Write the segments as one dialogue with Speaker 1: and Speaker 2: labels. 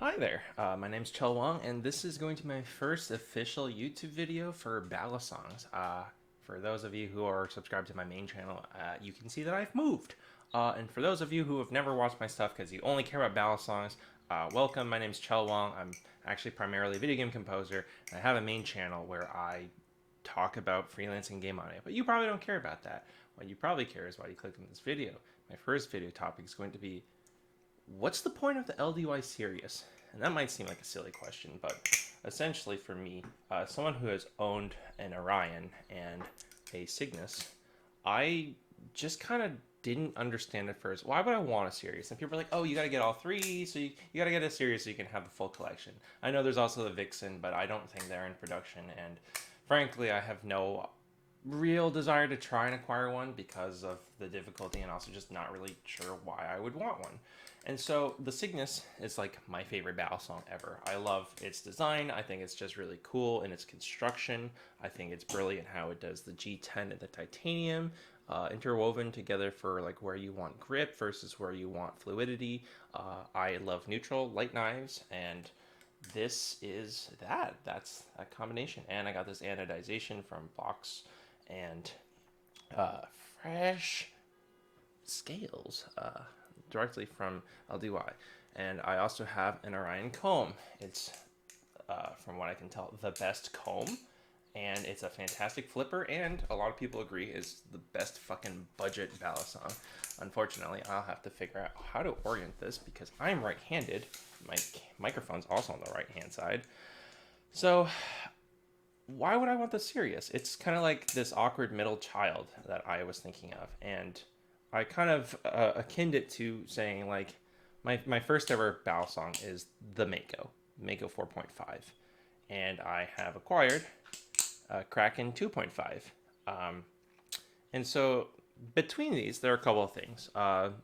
Speaker 1: Hi there, my name's Chel Wong, and this is going to be my first official YouTube video for Balisongs. For those of you who are subscribed to my main channel, you can see that I've moved. And for those of you who have never watched my stuff because you only care about Balisongs, welcome. My name's Chel Wong. I'm actually primarily a video game composer, and I have a main channel where I talk about freelancing game audio. But you probably don't care about that. What you probably care is why you clicked on this video. My first video topic is going to be, what's the point of the LDY Sirius? And that might seem like a silly question, but essentially for me, someone who has owned an Orion and a Cygnus, I just kind of didn't understand at first. Why would I want a Sirius? And people are like, oh, you got to get all three, so you got to get a Sirius so you can have the full collection. I know there's also the Vixen, but I don't think they're in production, and frankly, I have no real desire to try and acquire one because of the difficulty and also just not really sure why I would want one. And so the Cygnus is like my favorite Balisong ever. I love its design. I think it's just really cool in its construction. I think it's brilliant how it does the G10 and the titanium interwoven together for like where you want grip versus where you want fluidity. I love neutral light knives, and this is that. That's a combination. And I got this anodization from Box and fresh scales directly from LDY. And I also have an Orion comb. It's, from what I can tell, the best comb. And it's a fantastic flipper, and a lot of people agree is the best fucking budget Balisong. Unfortunately, I'll have to figure out how to orient this because I'm right-handed. My microphone's also on the right-hand side. So why would I want the Sirius? It's kind of like this awkward middle child that I was thinking of, and I kind of akined it to saying like my first ever Balisong is the Mako 4.5, and I have acquired Kraken 2.5, and so between these there are a couple of things.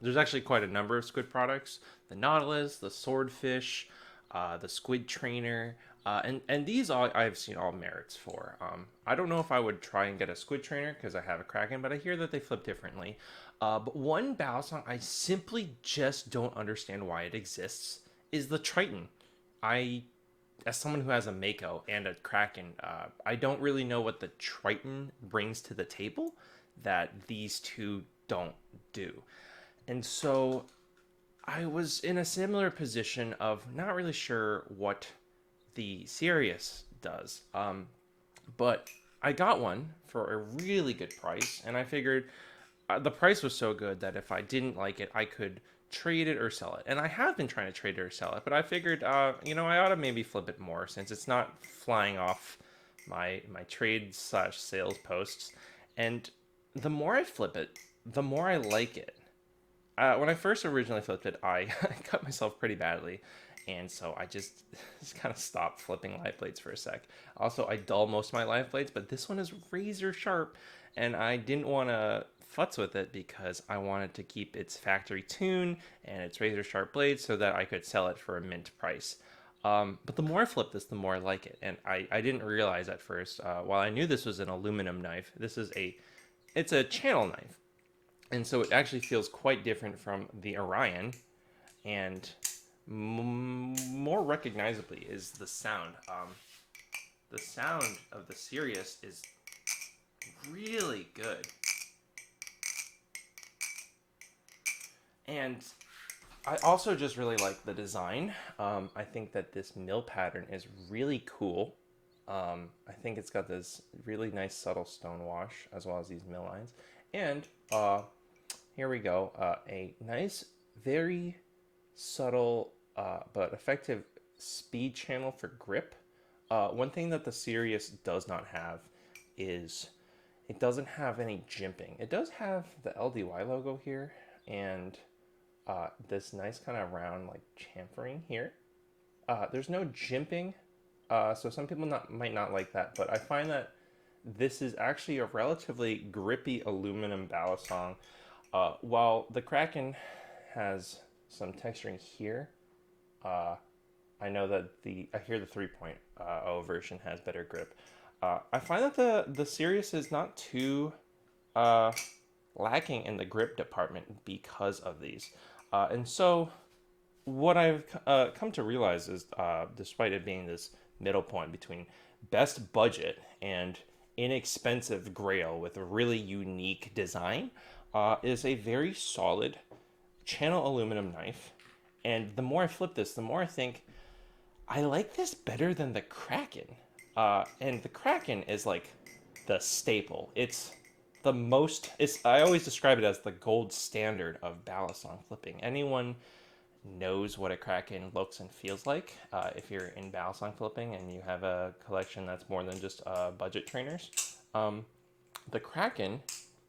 Speaker 1: There's actually quite a number of squid products: the Nautilus, the Swordfish, the Squid Trainer. And these all I've seen all merits for. I don't know if I would try and get a Squid Trainer because I have a Kraken, but I hear that they flip differently. But one Balisong I simply just don't understand why it exists is the Triton. As someone who has a Mako and a Kraken, I don't really know what the Triton brings to the table that these two don't do. And so I was in a similar position of not really sure what the Sirius does. But I got one for a really good price, and I figured the price was so good that if I didn't like it, I could trade it or sell it. And I have been trying to trade it or sell it, but I figured, I ought to maybe flip it more since it's not flying off my trade slash sales posts. And the more I flip it, the more I like it. When I first originally flipped it, I cut myself pretty badly. And so I just kind of stopped flipping live blades for a sec. Also, I dull most of my live blades, but this one is razor sharp, and I didn't want to futz with it because I wanted to keep its factory tune and its razor sharp blades so that I could sell it for a mint price. But the more I flip this, the more I like it. And I didn't realize at first, while I knew this was an aluminum knife, it's a channel knife. And so it actually feels quite different from the Orion, and more recognizably is the sound. The sound of the Sirius is really good. And I also just really like the design. I think that this mill pattern is really cool. I think it's got this really nice subtle stone wash as well as these mill lines. And here we go. A nice, very subtle but effective speed channel for grip. One thing that the Sirius does not have is it doesn't have any jimping. It does have the LDY logo here and this nice kind of round like chamfering here. There's no jimping, so some people might not like that, but I find that this is actually a relatively grippy aluminum Balisong. While the Kraken has some texturing here, I know that I hear the 3.0 version has better grip. I find that the Sirius is not too lacking in the grip department because of these. And so what I've come to realize is, despite it being this middle point between best budget and inexpensive grail with a really unique design, is a very solid channel aluminum knife. And the more I flip this, the more I think I like this better than the Kraken. And the Kraken is like the staple. It's the most. It's I always describe it as the gold standard of Balisong flipping. Anyone knows what a Kraken looks and feels like. If you're in Balisong flipping and you have a collection that's more than just budget trainers, the Kraken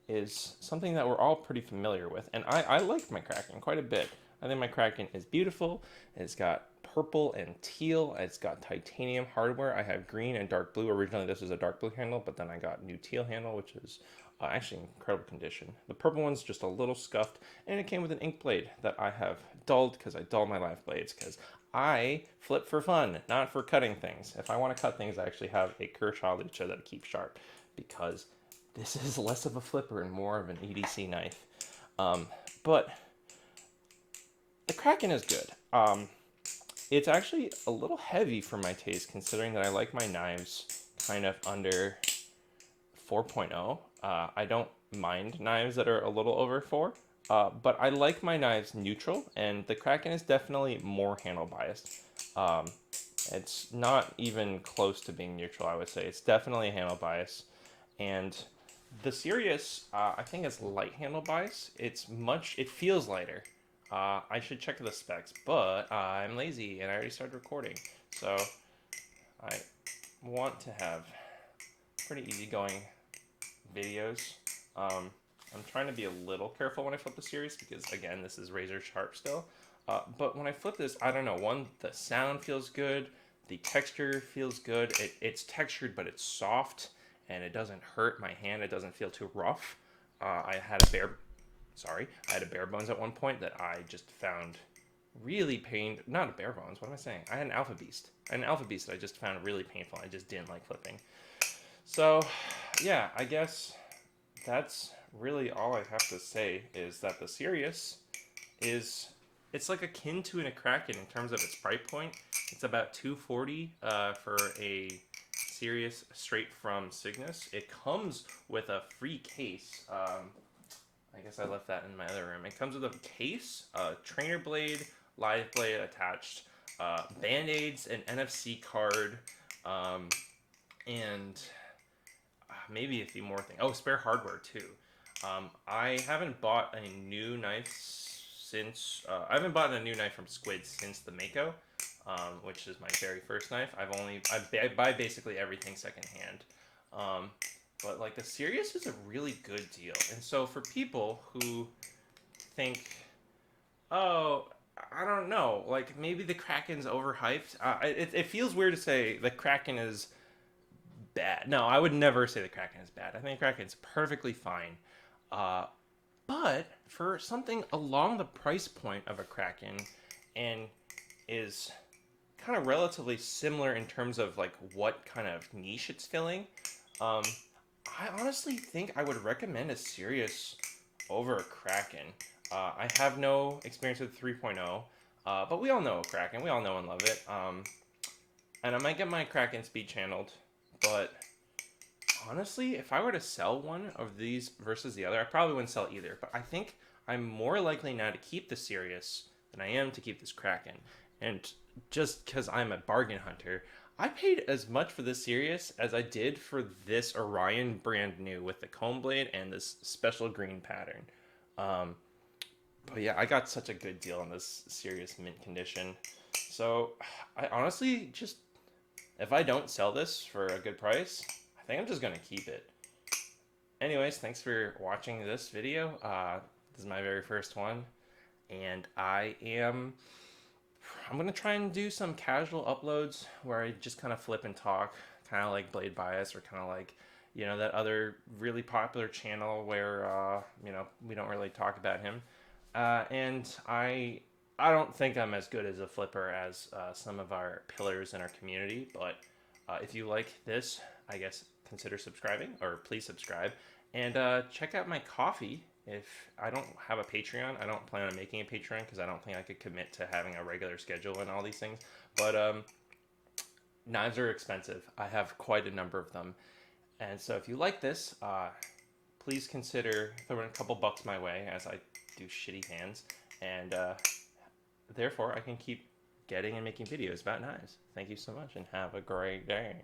Speaker 1: is something that we're all pretty familiar with, and I like my Kraken quite a bit. I think my Kraken is beautiful. It's got purple and teal. It's got titanium hardware. I have green and dark blue. Originally, this was a dark blue handle, but then I got new teal handle, which is actually in incredible condition. The purple one's just a little scuffed, and it came with an ink blade that I have dulled because I dull my live blades because I flip for fun, not for cutting things. If I want to cut things, I actually have a Kershaw Lucha that I keep sharp because this is less of a flipper and more of an EDC knife. But the Kraken is good. It's actually a little heavy for my taste, considering that I like my knives kind of under 4.0. I don't mind knives that are a little over 4, but I like my knives neutral, and the Kraken is definitely more handle biased. It's not even close to being neutral, I would say. It's definitely a handle bias. And the Sirius, I think it's light handle bias. It feels lighter. I should check the specs, but I'm lazy and I already started recording. So I want to have pretty easygoing videos. I'm trying to be a little careful when I flip the Sirius because, again, this is razor sharp still. But when I flip this, I don't know. One, the sound feels good. The texture feels good. It's textured, but it's soft, and it doesn't hurt my hand. It doesn't feel too rough. I had a bare bones at one point that I just found really pained. Not a bare bones. What am I saying? I had an Alpha Beast. That I just found really painful. I just didn't like flipping. So, yeah, I guess that's really all I have to say is that the Sirius it's like akin to a Kraken in terms of its price point. It's about $240 for a Sirius straight from Cygnus. It comes with a free case. I guess I left that in my other room. It comes with a case, a trainer blade, live blade attached, band-aids, an NFC card, and maybe a few more things. Oh, spare hardware too. I haven't bought a new knife since I haven't bought a new knife from Squid since the Mako, which is my very first knife. I buy basically everything secondhand. But like the Sirius is a really good deal, and so for people who think, oh, I don't know, like maybe the Kraken's overhyped. It feels weird to say the Kraken is bad. No, I would never say the Kraken is bad. I think the Kraken's perfectly fine. But for something along the price point of a Kraken and is kind of relatively similar in terms of like what kind of niche it's filling, I honestly think I would recommend a Sirius over a Kraken. I have no experience with 3.0, but we all know Kraken. We all know and love it. And I might get my Kraken speed channeled, but honestly, if I were to sell one of these versus the other, I probably wouldn't sell either. But I think I'm more likely now to keep the Sirius than I am to keep this Kraken. And just because I'm a bargain hunter, I paid as much for this Sirius as I did for this Orion brand new with the comb blade and this special green pattern. But yeah, I got such a good deal on this Sirius mint condition. So I honestly just, if I don't sell this for a good price, I think I'm just going to keep it. Anyways, thanks for watching this video. This is my very first one, and I'm going to try and do some casual uploads where I just kind of flip and talk, kind of like Blade Bias, or kind of like, you know, that other really popular channel where, you know, we don't really talk about him. And I don't think I'm as good as a flipper as some of our pillars in our community, but if you like this, I guess consider subscribing, or please subscribe, and check out my coffee if I don't have a Patreon, I don't plan on making a Patreon because I don't think I could commit to having a regular schedule and all these things. But knives are expensive. I have quite a number of them. And so if you like this, please consider throwing a couple bucks my way as I do shitty hands. And therefore, I can keep getting and making videos about knives. Thank you so much and have a great day.